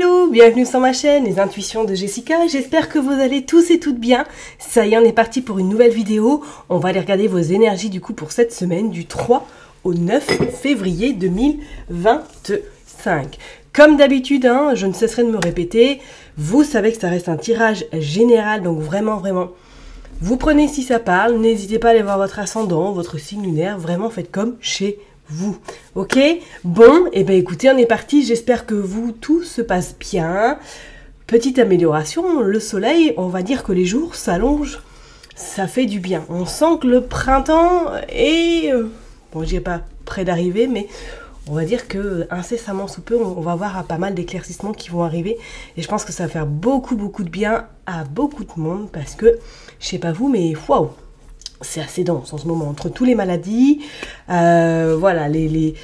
Hello, bienvenue sur ma chaîne, les intuitions de Jessica. J'espère que vous allez tous et toutes bien. Ça y est, on est parti pour une nouvelle vidéo. On va aller regarder vos énergies du coup pour cette semaine du 3 au 9 février 2025. Comme d'habitude, hein, je ne cesserai de me répéter. Vous savez que ça reste un tirage général, donc vraiment, vous prenez si ça parle. N'hésitez pas à aller voir votre ascendant, votre signe lunaire. Vraiment, faites comme chez vous. Ok? Bon, et bien écoutez, on est parti. J'espère que vous, tout se passe bien. Petite amélioration, le soleil, on va dire que les jours s'allongent. Ça fait du bien. On sent que le printemps est... bon, je dirais pas près d'arriver, mais... on va dire que incessamment sous peu, on va avoir pas mal d'éclaircissements qui vont arriver. Et je pense que ça va faire beaucoup de bien à beaucoup de monde. Parce que, je sais pas vous, mais waouh, c'est assez dense en ce moment. Entre tous les maladies, voilà, les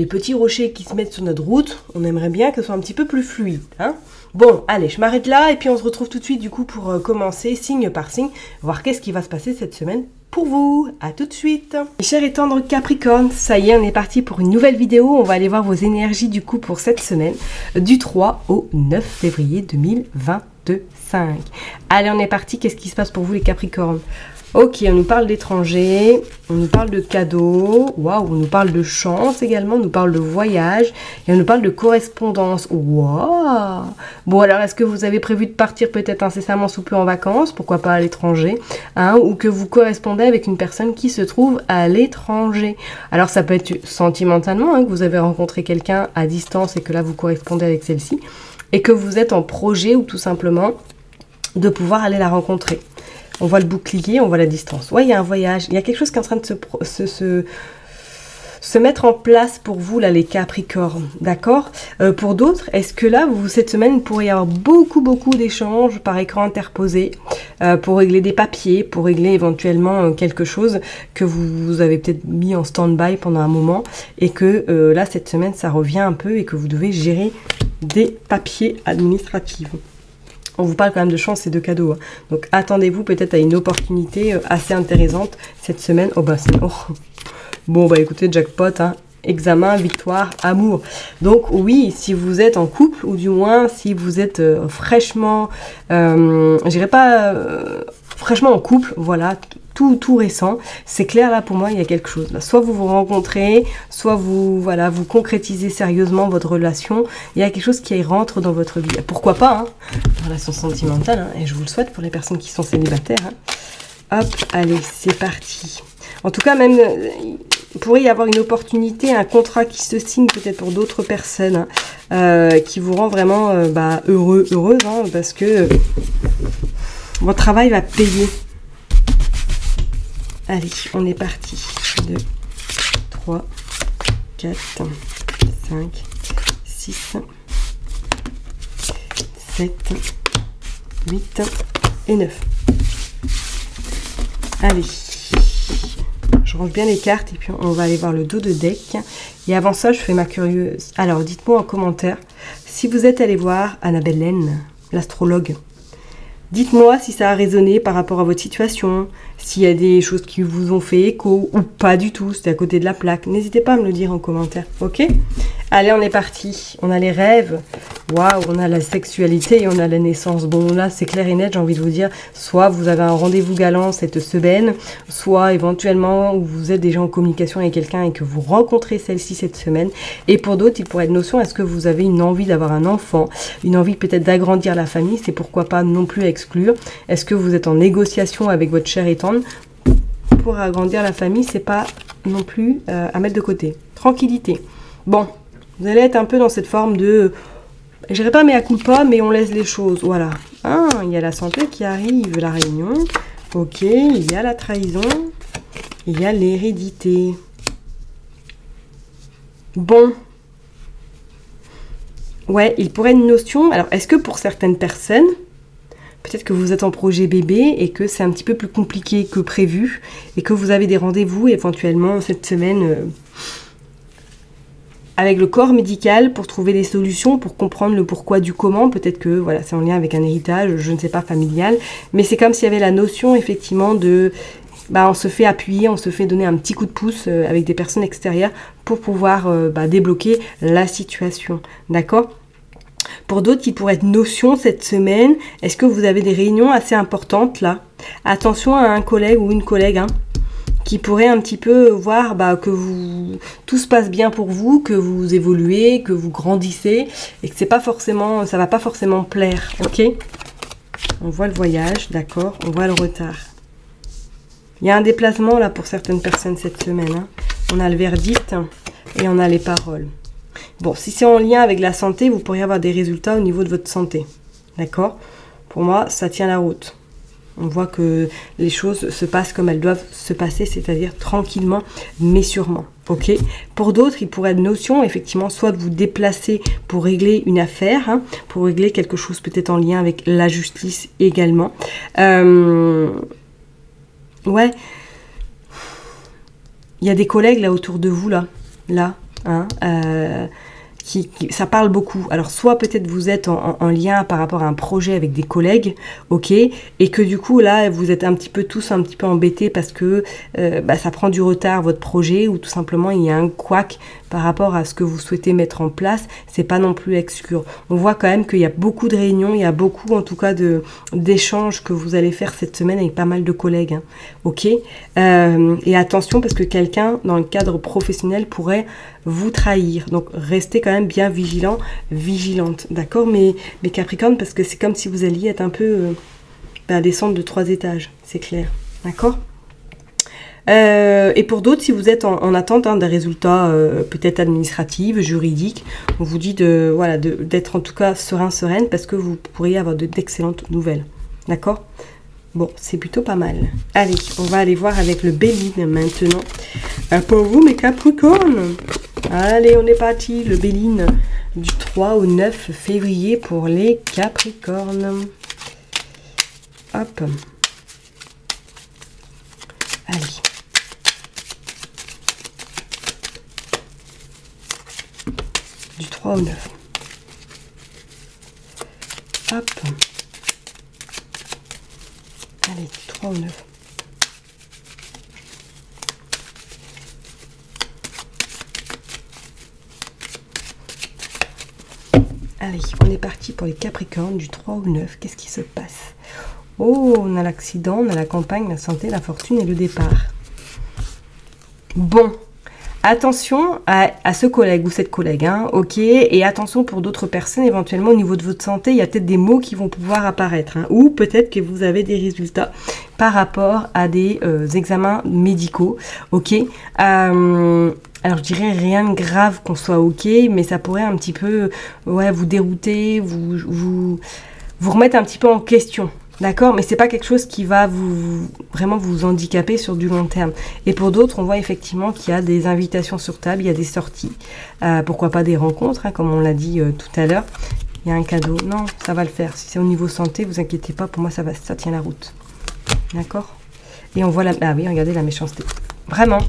petits rochers qui se mettent sur notre route, on aimerait bien que ce soit un petit peu plus fluide. Hein. Bon, allez, je m'arrête là. Et puis on se retrouve tout de suite du coup pour commencer signe par signe. Voir qu'est-ce qui va se passer cette semaine. Pour vous, à tout de suite. Mes chers et tendres Capricorne, ça y est, on est parti pour une nouvelle vidéo. On va aller voir vos énergies du coup pour cette semaine, du 3 au 9 février 2025. Allez, on est parti. Qu'est-ce qui se passe pour vous les Capricornes? Ok, on nous parle d'étrangers, on nous parle de cadeaux, waouh, on nous parle de chance également, on nous parle de voyage, et on nous parle de correspondance, waouh. Bon alors, est-ce que vous avez prévu de partir peut-être incessamment sous peu en vacances, pourquoi pas à l'étranger, hein, ou que vous correspondez avec une personne qui se trouve à l'étranger. Alors ça peut être sentimentalement, hein, que vous avez rencontré quelqu'un à distance et que là vous correspondez avec celle-ci, et que vous êtes en projet ou tout simplement de pouvoir aller la rencontrer. On voit le bouclier, on voit la distance. Ouais, il y a un voyage. Il y a quelque chose qui est en train de se mettre en place pour vous, là, les Capricornes. D'accord? Pour d'autres, est-ce que là, cette semaine, il pourrait y avoir beaucoup d'échanges par écran interposé pour régler des papiers, pour régler éventuellement quelque chose que vous avez peut-être mis en stand-by pendant un moment et que là, cette semaine, ça revient un peu et que vous devez gérer des papiers administratifs. On vous parle quand même de chance et de cadeaux. Hein. Donc attendez-vous peut-être à une opportunité assez intéressante cette semaine. Oh bah c'est... Oh. Bon bah écoutez, jackpot, hein. Examen, victoire, amour. Donc oui, si vous êtes en couple, ou du moins si vous êtes fraîchement... je dirais pas... fraîchement en couple, voilà, tout récent, c'est clair là pour moi, il y a quelque chose. Là. Soit vous vous rencontrez, soit vous concrétisez sérieusement votre relation, il y a quelque chose qui rentre dans votre vie. Pourquoi pas, hein, relation sentimentale, hein, et je vous le souhaite pour les personnes qui sont célibataires. Hein. Hop, allez, c'est parti. En tout cas, même, il pourrait y avoir une opportunité, un contrat qui se signe peut-être pour d'autres personnes, hein, qui vous rend vraiment heureuse, hein, parce que votre travail va payer. Allez, on est parti. 2, 3, 4, 5, 6, 7, 8 et 9. Allez, je range bien les cartes et puis on va aller voir le dos de deck. Et avant ça, je fais ma curieuse. Alors, dites-moi en commentaire si vous êtes allé voir Annabelle Laine, l'astrologue. Dites-moi si ça a résonné par rapport à votre situation, s'il y a des choses qui vous ont fait écho ou pas du tout, c'était à côté de la plaque. N'hésitez pas à me le dire en commentaire, ok? Allez, on est parti. On a les rêves, waouh, on a la sexualité et on a la naissance. Bon, là, c'est clair et net, j'ai envie de vous dire, soit vous avez un rendez-vous galant cette semaine, soit éventuellement vous êtes déjà en communication avec quelqu'un et que vous rencontrez celle-ci cette semaine. Et pour d'autres, il pourrait être notion, est-ce que vous avez une envie d'avoir un enfant, une envie peut-être d'agrandir la famille, c'est pourquoi pas non plus à exclure. Est-ce que vous êtes en négociation avec votre cher et tendre pour agrandir la famille, c'est pas non plus à mettre de côté. Tranquillité. Bon. Vous allez être un peu dans cette forme de... je dirais pas mea culpa, mais on laisse les choses. Voilà. Ah, il y a la santé qui arrive, la réunion. Ok, il y a la trahison. Il y a l'hérédité. Bon. Ouais, il pourrait être une notion... Alors, est-ce que pour certaines personnes, peut-être que vous êtes en projet bébé et que c'est un petit peu plus compliqué que prévu et que vous avez des rendez-vous éventuellement cette semaine... avec le corps médical pour trouver des solutions, pour comprendre le pourquoi du comment. Peut-être que voilà, c'est en lien avec un héritage, je ne sais pas, familial. Mais c'est comme s'il y avait la notion effectivement de... on se fait appuyer, on se fait donner un petit coup de pouce avec des personnes extérieures pour pouvoir débloquer la situation. D'accord ? Pour d'autres, il pourrait être notion cette semaine. Est-ce que vous avez des réunions assez importantes là? Attention à un collègue ou une collègue qui pourrait un petit peu voir que tout se passe bien pour vous, que vous évoluez, que vous grandissez et que c'est pas forcément, ça va pas forcément plaire, ok? On voit le voyage, d'accord, on voit le retard. Il y a un déplacement là pour certaines personnes cette semaine. On a le verdict et on a les paroles. Bon, si c'est en lien avec la santé, vous pourriez avoir des résultats au niveau de votre santé, d'accord? Pour moi, ça tient la route. On voit que les choses se passent comme elles doivent se passer, c'est-à-dire tranquillement, mais sûrement. Ok. Pour d'autres, il pourrait être notion, effectivement, soit de vous déplacer pour régler une affaire, pour régler quelque chose peut-être en lien avec la justice également. Ouais. Il y a des collègues là autour de vous, là, ça parle beaucoup. Alors, soit peut-être vous êtes en lien par rapport à un projet avec des collègues, ok, et que du coup, là, vous êtes tous un petit peu embêtés parce que ça prend du retard, votre projet, ou tout simplement, il y a un couac par rapport à ce que vous souhaitez mettre en place. C'est pas non plus exclure. On voit quand même qu'il y a beaucoup de réunions, il y a beaucoup, en tout cas, d'échanges que vous allez faire cette semaine avec pas mal de collègues, ok. Et attention, parce que quelqu'un, dans le cadre professionnel, pourrait vous trahir. Donc, restez quand même bien vigilant, vigilante, d'accord, mais Capricorne, parce que c'est comme si vous alliez être un peu descendre de 3 étages, c'est clair, d'accord. Et pour d'autres, si vous êtes en attente des résultats peut-être administratifs, juridiques, on vous dit d'être en tout cas sereine, parce que vous pourriez avoir d'excellentes nouvelles, d'accord. Bon, c'est plutôt pas mal. Allez, on va aller voir avec le Béline maintenant. Pour vous, mes Capricornes. Allez, on est parti. Le Béline du 3 au 9 février pour les Capricornes. Hop. Allez. Du 3 au 9. Hop. Allez, 3 ou 9. Allez, on est parti pour les Capricornes du 3 au 9. Qu'est-ce qui se passe? Oh, on a l'accident, on a la campagne, la santé, la fortune et le départ. Bon. Attention à ce collègue ou cette collègue, ok, et attention pour d'autres personnes, éventuellement au niveau de votre santé, il y a peut-être des mots qui vont pouvoir apparaître, ou peut-être que vous avez des résultats par rapport à des examens médicaux, ok. Alors je dirais rien de grave qu'on soit ok, mais ça pourrait un petit peu vous dérouter, vous remettre un petit peu en question. D'accord, mais c'est pas quelque chose qui va vraiment vous handicaper sur du long terme. Et pour d'autres, on voit effectivement qu'il y a des invitations sur table, il y a des sorties, pourquoi pas des rencontres, comme on l'a dit tout à l'heure. Il y a un cadeau. Non, ça va le faire. Si c'est au niveau santé, vous inquiétez pas, pour moi ça tient la route. D'accord. Et on voit ah oui, regardez la méchanceté. Vraiment,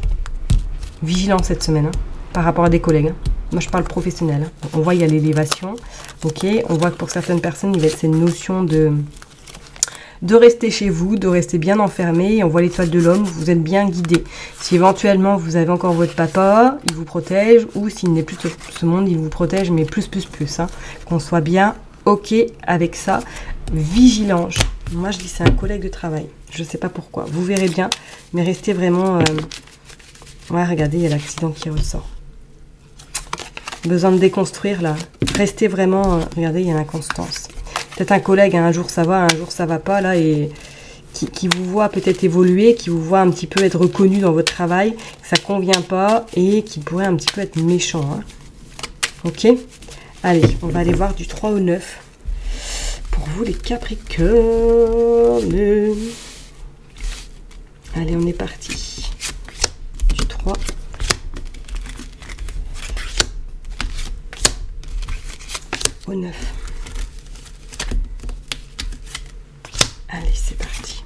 vigilant cette semaine, par rapport à des collègues. Moi je parle professionnel. On voit il y a l'élévation, ok. On voit que pour certaines personnes, il y a cette notion de rester chez vous, de rester bien enfermé. On voit l'étoile de l'homme, vous êtes bien guidé. Si éventuellement vous avez encore votre papa, il vous protège, ou s'il n'est plus de ce monde, il vous protège, mais plus. Qu'on soit bien ok avec ça. Vigilance. Moi je dis c'est un collègue de travail. Je sais pas pourquoi. Vous verrez bien, mais restez vraiment... Ouais, regardez, il y a l'accident qui ressort. Besoin de déconstruire là. Restez vraiment... Regardez, il y a l'inconstance. Peut-être un collègue, un jour ça va, un jour ça va pas, là, et qui vous voit peut-être évoluer, qui vous voit un petit peu être reconnu dans votre travail, que ça convient pas, et qui pourrait un petit peu être méchant. Ok. Allez, on va aller voir du 3 au 9. Pour vous, les Capricornes. Allez, on est parti. Du 3 au 9. Allez, c'est parti.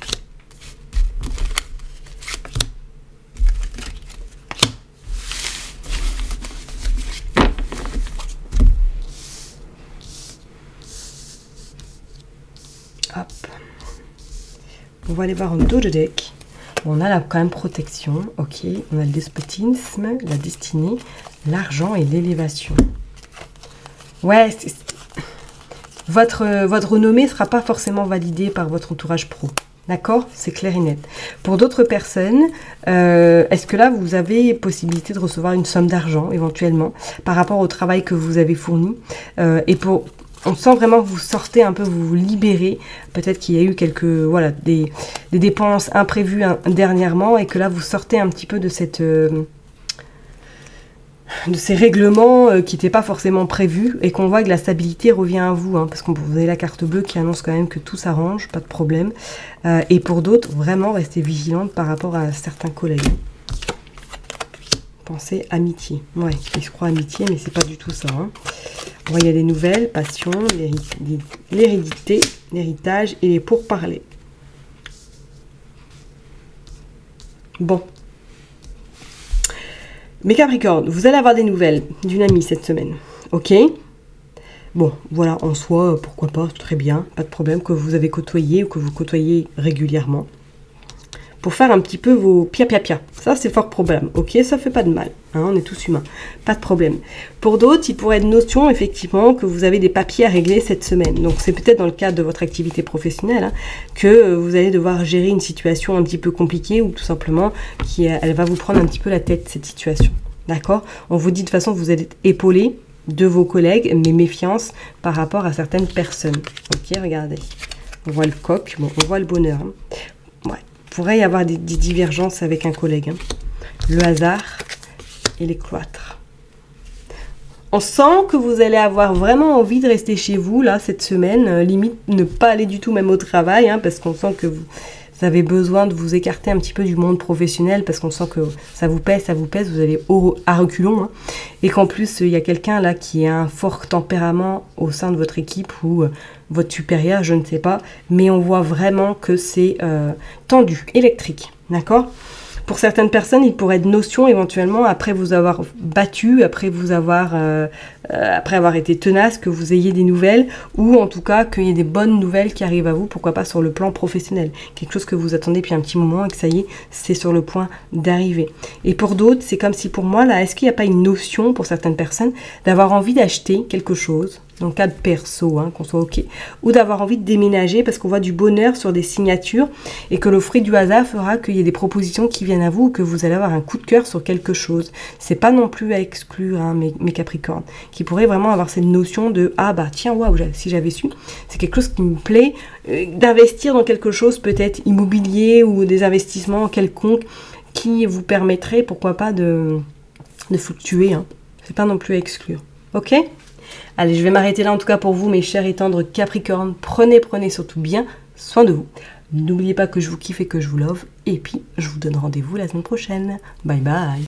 Hop. On va aller voir en dos de deck. On a là quand même protection, ok. On a le despotisme, la destinée, l'argent et l'élévation. Ouais, votre renommée ne sera pas forcément validée par votre entourage pro. D'accord? C'est clair et net. Pour d'autres personnes, est-ce que là, vous avez possibilité de recevoir une somme d'argent, éventuellement, par rapport au travail que vous avez fourni? On sent vraiment que vous sortez un peu, vous vous libérez. Peut-être qu'il y a eu des dépenses imprévues dernièrement, et que là, vous sortez un petit peu de de ces règlements qui n'étaient pas forcément prévus, et qu'on voit que la stabilité revient à vous, hein, parce que vous avez la carte bleue qui annonce quand même que tout s'arrange, pas de problème. Et pour d'autres, vraiment restez vigilante par rapport à certains collègues. Pensez amitié. Ouais, ils se croient amitié, mais c'est pas du tout ça. Hein. Bon, il y a des nouvelles, passion, l'hérédité, l'héritage et les pourparlers. Bon. Mes Capricornes, vous allez avoir des nouvelles d'une amie cette semaine, ok? Bon, voilà, en soi, pourquoi pas, très bien, pas de problème, que vous avez côtoyé ou que vous côtoyez régulièrement. Pour faire un petit peu vos pia-pia-pia, ça c'est fort probable, ok? Ça fait pas de mal, hein, on est tous humains, pas de problème. Pour d'autres, il pourrait être notion, effectivement, que vous avez des papiers à régler cette semaine. Donc c'est peut-être dans le cadre de votre activité professionnelle, hein, que vous allez devoir gérer une situation un petit peu compliquée, ou tout simplement, elle va vous prendre un petit peu la tête, cette situation. D'accord? On vous dit de toute façon que vous allez être épaulé de vos collègues, mais méfiance par rapport à certaines personnes. Ok, regardez. On voit le coq, bon, on voit le bonheur. Hein. Ouais. Il pourrait y avoir des divergences avec un collègue. Hein. Le hasard et les cloîtres. On sent que vous allez avoir vraiment envie de rester chez vous, là, cette semaine. Limite, ne pas aller du tout même au travail, hein, parce qu'on sent que vous avez besoin de vous écarter un petit peu du monde professionnel, parce qu'on sent que ça vous pèse, vous allez à reculons. Hein, et qu'en plus, il y a quelqu'un là qui a un fort tempérament au sein de votre équipe ou votre supérieur, je ne sais pas. Mais on voit vraiment que c'est tendu, électrique, d'accord ? Pour certaines personnes, il pourrait être notion éventuellement, après vous avoir battu, après avoir été tenace, que vous ayez des nouvelles, ou en tout cas qu'il y ait des bonnes nouvelles qui arrivent à vous, pourquoi pas sur le plan professionnel. Quelque chose que vous attendez depuis un petit moment et que ça y est, c'est sur le point d'arriver. Et pour d'autres, c'est comme si pour moi, là, est-ce qu'il n'y a pas une notion pour certaines personnes d'avoir envie d'acheter quelque chose, dans le cadre perso, hein, qu'on soit ok, ou d'avoir envie de déménager parce qu'on voit du bonheur sur des signatures et que le fruit du hasard fera qu'il y ait des propositions qui viennent à vous ou que vous allez avoir un coup de cœur sur quelque chose. C'est pas non plus à exclure, hein, mes Capricornes, qui pourraient vraiment avoir cette notion de ah bah tiens, waouh, si j'avais su, c'est quelque chose qui me plaît, d'investir dans quelque chose peut-être immobilier ou des investissements quelconques qui vous permettraient, pourquoi pas, de fluctuer. Hein. C'est pas non plus à exclure. Ok ? Allez, je vais m'arrêter là en tout cas pour vous, mes chers et tendres Capricornes. Prenez surtout bien soin de vous. N'oubliez pas que je vous kiffe et que je vous love. Et puis, je vous donne rendez-vous la semaine prochaine. Bye bye.